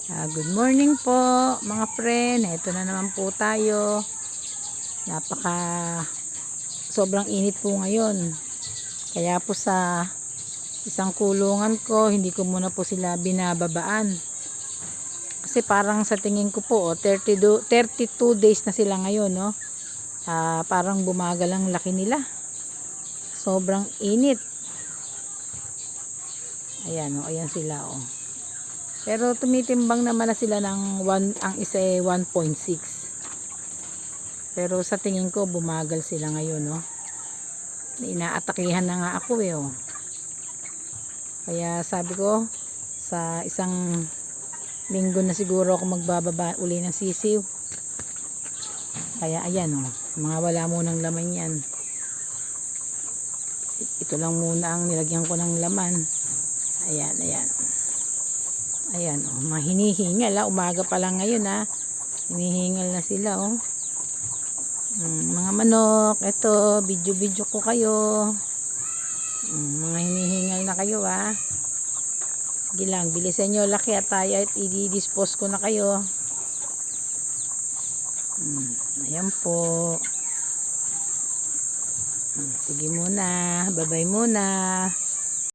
Good morning po mga friend. Ito na naman po tayo. Napaka sobrang init po ngayon. Kaya po sa isang kulungan ko, hindi ko muna po sila binababaan. Kasi parang sa tingin ko po, 32 days na sila ngayon, no? Parang bumagal ang laki nila. Sobrang init. Ayan, oh, ayan sila, oh. Pero tumitimbang naman na sila ng ang isa ay 1.6. Pero sa tingin ko bumagal sila ngayon, no. Inaatakihan na nga ako oh. Kaya sabi ko sa isang linggo na siguro ako magbababa uli ng sisiw. Kaya ayan oh, mga wala munang laman yan. Ito lang muna ang nilagyan ko ng laman. Ayan, ayan. Ayan oh, mga hinihingal umaga pa lang ngayon hinihingal na sila oh. Mga manok, ito video ko kayo. Mga hinihingal na kayo sige lang, bilisan nyo laki at tayo at i-dispose ko na kayo. Ayan po. Sige muna, bye bye muna.